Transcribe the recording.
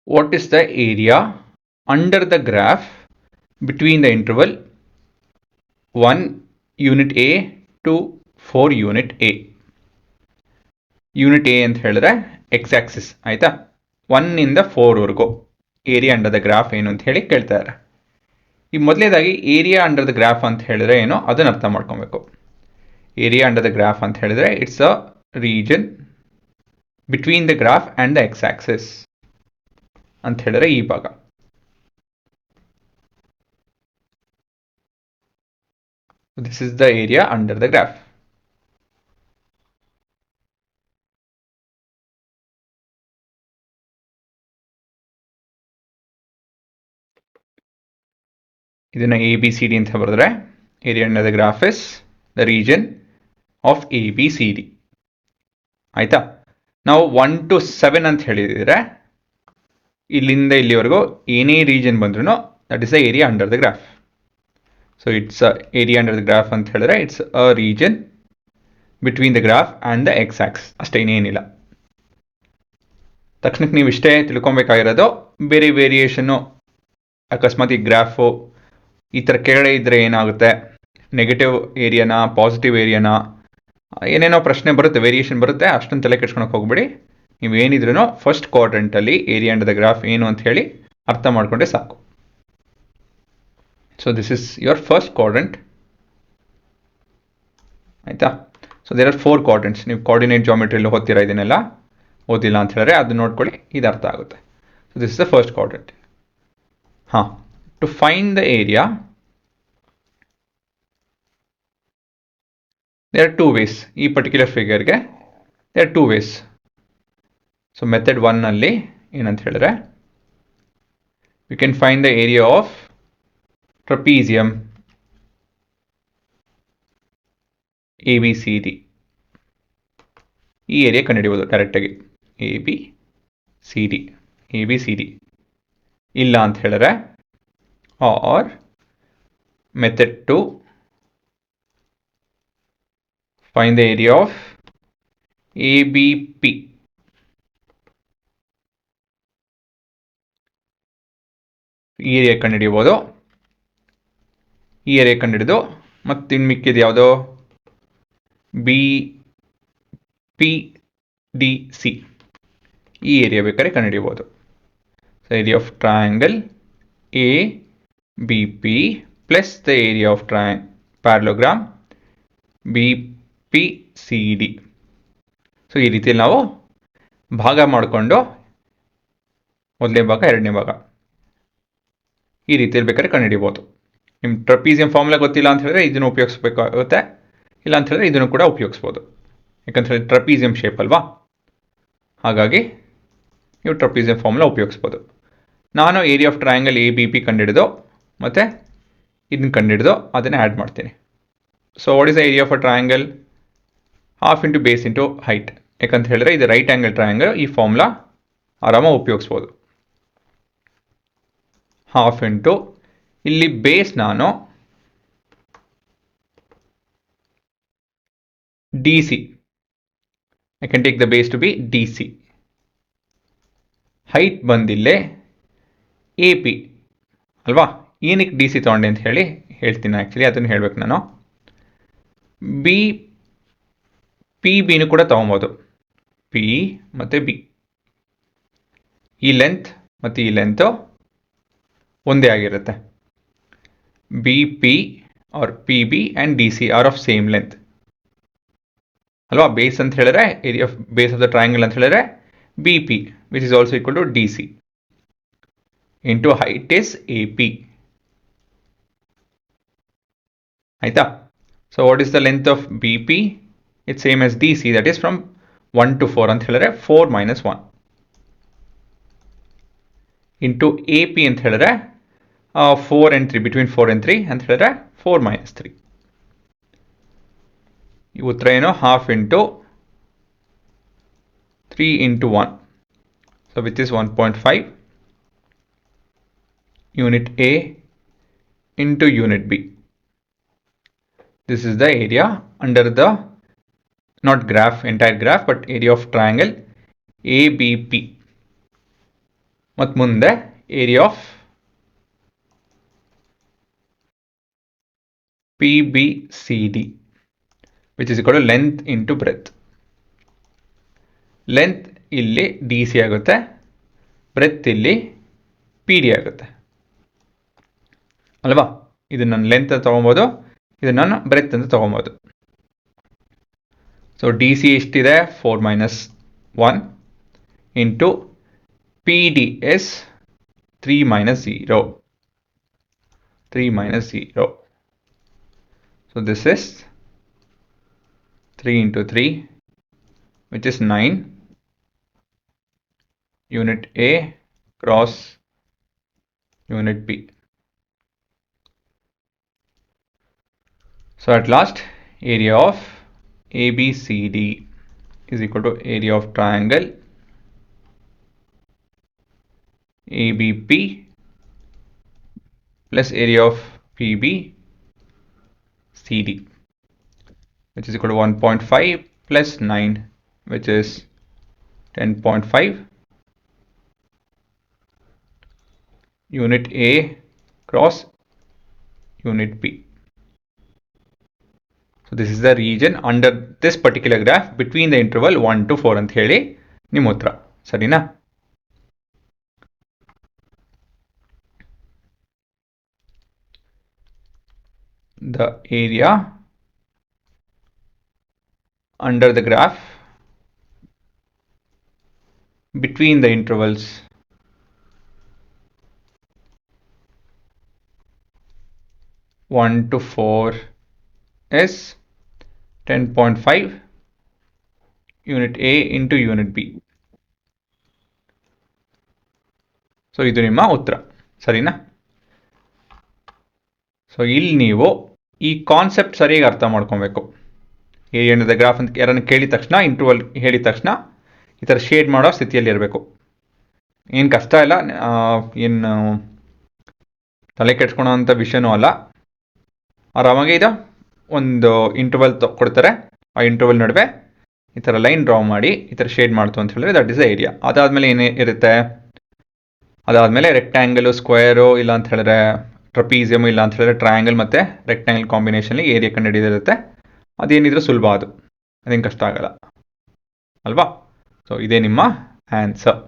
what is the area under the graph between the interval 1 unit A to 4 unit A. Unit A ಅಂತ ಹೇಳಿದ್ರೆ X Axis ಆಯ್ತಾ. 1 ಇಂದ 4 ವರೆಗೂ area under the graph ಏನು ಅಂತ ಹೇಳಿ ಕೇಳ್ತಾರೆ. ಈ ಮೊದಲನೇದಾಗಿ ಏರಿಯಾ ಅಂಡರ್ ದ ಗ್ರಾಫ್ ಅಂತ ಹೇಳಿದ್ರೆ ಏನು ಅದನ್ನ ಅರ್ಥ ಮಾಡ್ಕೊಬೇಕು. ಏರಿಯಾ ಅಂಡರ್ ದ ಗ್ರಾಫ್ ಅಂತ ಹೇಳಿದ್ರೆ it's a region between the graph and the X Axis ಅಂತ ಹೇಳಿದ್ರೆ ಈ ಭಾಗ. This is the area under the graph. ಇದನ್ನ ABCD ಅಂತ ಬರೆದ್ರೆ area under the graph is the region of ABCD. ಆಯ್ತಾ. ನಾವು 1 to 7 ಅಂತ ಹೇಳಿದ್ರೆ ಇಲ್ಲಿಂದ ಇಲ್ಲಿವರೆಗೂ ಏನೇ ರೀಜನ್ ಬಂದ್ರೂ that is the area under the graph. So it's area under the graph ಅಂತ ಹೇಳಿದ್ರೆ it's a region between the graph and the X axe ಅಷ್ಟೇ, ಇನ್ನೇನಿಲ್ಲ. ತಕ್ಷಣಕ್ಕೆ ನೀವು ಇಷ್ಟೇ ತಿಳ್ಕೊಬೇಕಾಗಿರೋದು. ಬೇರೆ ವೇರಿಯೇಷನ್ನು ಅಕಸ್ಮಾತ್ ಈ ಗ್ರಾಫು ಈ ಥರ ಕೆಳಗಡೆ ಇದ್ದರೆ ಏನಾಗುತ್ತೆ, ನೆಗೆಟಿವ್ ಏರಿಯಾನ ಪಾಸಿಟಿವ್ ಏರಿಯಾನ ಏನೇನೋ ಪ್ರಶ್ನೆ ಬರುತ್ತೆ, ವೇರಿಯೇಷನ್ ಬರುತ್ತೆ. ಅಷ್ಟೊಂದು ತಲೆ ಕೆಡ್ಸ್ಕೊಳಕ್ಕೆ ಹೋಗ್ಬೇಡಿ. ನೀವು ಏನಿದ್ರೂ ಫಸ್ಟ್ ಕ್ವಾಡ್ರೆಂಟಲ್ಲಿ ಏರಿಯಾ ಅಂಡರ್ ದ ಗ್ರಾಫ್ ಏನು ಅಂತ ಹೇಳಿ ಅರ್ಥ ಮಾಡಿಕೊಂಡ್ರೆ ಸಾಕು. So this is your first quadrant ಆಯಿತಾ. So there are 4 quadrants. ನೀವು ಕೋಆರ್ಡಿನೇಟ್ ಜಾಮೆಟ್ರಿಯಲ್ಲಿ ಓದ್ತೀರಾ, ಇದನ್ನೆಲ್ಲ ಓದಿಲ್ಲ ಅಂತ ಹೇಳಿದ್ರೆ ಅದು ನೋಡ್ಕೊಳ್ಳಿ, ಇದು ಅರ್ಥ ಆಗುತ್ತೆ. So this is the first quadrant. ಹಾಂ, to find the area there are 2 ways. ಈ ಪರ್ಟಿಕ್ಯುಲರ್ ಫಿಗರ್ಗೆ there are 2 ways. So method 1 ಅಲ್ಲಿ ಏನಂತ ಹೇಳಿದ್ರೆ we can find the area of trapezium ABCD. ಈ ಏರಿಯಾ ಕಂಡುಹಿಡಿಬೋದು ಡೈರೆಕ್ಟಾಗಿ. ABCD ಇಲ್ಲ ಅಂತ ಹೇಳಿದ್ರೆ or method 2 find the area of ABP. ಈ ಏರಿಯಾ ಕಂಡುಹಿಡಿಯಬಹುದು. ಈ ಏರಿಯಾ ಕಂಡುಹಿಡಿದು ಮತ್ತೆ ಇನ್ನು ಮಿಕ್ಕಿದ್ದು ಯಾವುದೋ BPDC ಈ ಏರಿಯಾ ಬೇಕಾದ್ರೆ ಕಂಡುಹಿಡಿಯಬಹುದು. So area of triangle ABP plus the area of parallelogram BPCD. So ಈ ರೀತಿಯಲ್ಲಿ ನಾವು ಭಾಗ ಮಾಡಿಕೊಂಡು ಮೊದಲನೇ ಭಾಗ ಎರಡನೇ ಭಾಗ ಈ ರೀತಿಯಲ್ಲಿ ಬೇಕಾದ್ರೆ ಕಂಡುಹಿಡಿಯಬಹುದು. ನಿಮ್ಮ ಟ್ರಪೀಸಿಯಂ ಫಾರ್ಮುಲಾ ಗೊತ್ತಿಲ್ಲ ಅಂತ ಹೇಳಿದ್ರೆ ಇದನ್ನು ಉಪಯೋಗಿಸ್ಬೇಕಾಗುತ್ತೆ, ಇಲ್ಲ ಅಂತ ಹೇಳಿದ್ರೆ ಇದನ್ನು ಕೂಡ ಉಪಯೋಗಿಸ್ಬೋದು. ಯಾಕಂತ ಹೇಳಿದ್ರೆ ಟ್ರಪೀಸಿಯಂ ಶೇಪ್ ಅಲ್ವಾ, ಹಾಗಾಗಿ ನೀವು ಟ್ರಪೀಸಿಯಂ ಫಾರ್ಮುಲಾ ಉಪಯೋಗಿಸ್ಬೋದು. ನಾನು ಏರಿಯಾ ಆಫ್ ಟ್ರಯಾಂಗಲ್ ABP ಕಂಡುಹಿಡಿದು ಮತ್ತು ಇದನ್ನು ಕಂಡುಹಿಡಿದು ಅದನ್ನು ಆ್ಯಡ್ ಮಾಡ್ತೀನಿ. So what is the area of a triangle? Half into base into height. ಯಾಕಂತ ಹೇಳಿದ್ರೆ ಇದು ರೈಟ್ ಆ್ಯಂಗಲ್ ಟ್ರಯಾಂಗಲ್, ಈ ಫಾರ್ಮುಲಾ ಆರಾಮಾಗಿ ಉಪಯೋಗಿಸ್ಬೋದು. ಹಾಫ್ ಇಂಟು ಇಲ್ಲಿ ಬೇಸ್ ನಾನು DC. I can take the base to be DC. Height ಬಂದಿಲ್ಲೇ AP ಅಲ್ವಾ. ಏನಕ್ಕೆ DC ತೊಗೊಂಡೆ ಅಂತ ಹೇಳಿ ಹೇಳ್ತೀನಿ. ಆ್ಯಕ್ಚುಲಿ ಅದನ್ನು ಹೇಳ್ಬೇಕು ನಾನು. PBನೂ ಕೂಡ ತೊಗೊಬೋದು. P ಮತ್ತು B. ಈ ಲೆಂತ್ ಮತ್ತು ಈ ಲೆಂತು ಒಂದೇ ಆಗಿರುತ್ತೆ. BP are PB and DC are of same length ಅಲ್ವಾ. ಬೇಸ್ ಅಂತ ಹೇಳಿದ್ರೆ area of base of the triangle ಅಂತ ಹೇಳಿದ್ರೆ BP which is also equal to DC into height is AP. ಆಯ್ತಾ. So what is the length of BP? It's same as DC, that is from 1 to 4 ಅಂತ ಹೇಳಿದ್ರೆ 4 - 1 into AP ಅಂತ ಹೇಳಿದ್ರೆ 4 and 3, between 4 and 3 ಅಂತ ಹೇಳಿದ್ರೆ 4 - 3. ಈ ಉತ್ತರ ಏನು? Half into 3 into 1. So which is 1.5 unit A into unit B. This is the area under the, not graph, entire graph, but area of triangle ABP. ಮತ್ತು ಮುಂದೆ area of PBCD which is equal to length into breadth. Length ಇಲ್ಲಿ DC ಆಗುತ್ತೆ, breadth ಇಲ್ಲಿ PD ಆಗುತ್ತೆ ಅಲ್ವಾ. ಇದು ನಾನು length ಅಂತ ತೊಗೊಬೋದು, ಇದು ನಾನು ಬ್ರೆತ್ ಅಂತ ತೊಗೊಬೋದು. ಸೊ DC ಎಷ್ಟಿದೆ 4 - 1 into PD is 3 - 0. 3 - 0. So this is 3 into 3, which is 9 unit A cross unit B. So at last, area of ABCD is equal to area of triangle ABP plus area of PBCD, which is equal to 1.5 plus 9, which is 10.5 unit A cross unit B. So this is the region under this particular graph between the interval 1 to 4 ಅಂತ ಹೇಳಿ ನಿಮ್ಮ ಉತ್ತರ. ಸರಿನಾ? The area under the graph between the intervals 1 to 4 is 10.5 unit A into unit B. So ಇದು ನಿಮ್ಮ ಉತ್ತರ. ಸರಿನಾ? So ಇಲ್ಲಿ ನೀವು ಈ ಕಾನ್ಸೆಪ್ಟ್ ಸರಿಯಾಗಿ ಅರ್ಥ ಮಾಡ್ಕೊಬೇಕು. ಏನಿದೆ ಗ್ರಾಫ್ ಅಂತ ಯಾರನ್ನು ಕೇಳಿದ ತಕ್ಷಣ, ಇಂಟರ್ವಲ್ ಹೇಳಿದ ತಕ್ಷಣ ಈ ಥರ ಶೇಡ್ ಮಾಡೋ ಸ್ಥಿತಿಯಲ್ಲಿ ಇರಬೇಕು. ಏನು ಕಷ್ಟ ಇಲ್ಲ, ಏನು ತಲೆ ಕೆಡ್ಸ್ಕೊಳೋ ಅಂಥ ವಿಷಯನೂ ಅಲ್ಲ. ಆರಾಮಾಗಿ ಇದು ಒಂದು ಇಂಟರ್ವಲ್ ಕೊಡ್ತಾರೆ, ಆ ಇಂಟರ್ವಲ್ ನಡುವೆ ಈ ಥರ ಲೈನ್ ಡ್ರಾ ಮಾಡಿ ಈ ಥರ ಶೇಡ್ ಮಾಡ್ತು ಅಂತ ಹೇಳಿದ್ರೆ ದಟ್ ಇಸ್ ದ ಏರಿಯಾ. ಅದಾದಮೇಲೆ ಏನೇ ಇರುತ್ತೆ, ಅದಾದಮೇಲೆ ರೆಕ್ಟ್ಯಾಂಗಲು, ಸ್ಕ್ವೇರು, ಇಲ್ಲ ಅಂತ ಹೇಳಿದ್ರೆ ಟ್ರಪೀಸಿಯಮ್, ಇಲ್ಲ ಅಂತ ಹೇಳಿದ್ರೆ ಟ್ರಯಾಂಗಲ್ ಮತ್ತು ರೆಕ್ಟ್ಯಾಂಗಲ್ ಕಾಂಬಿನೇಷನ್ಲಿ ಏರಿಯಾ ಕಂಡುಹಿಡಿದಿರುತ್ತೆ. ಅದೇನಿದ್ರು ಸುಲಭ, ಅದೇನು ಕಷ್ಟ ಆಗಲ್ಲ ಅಲ್ವಾ. ಸೊ ಇದೇ ನಿಮ್ಮ ಆನ್ಸರ್.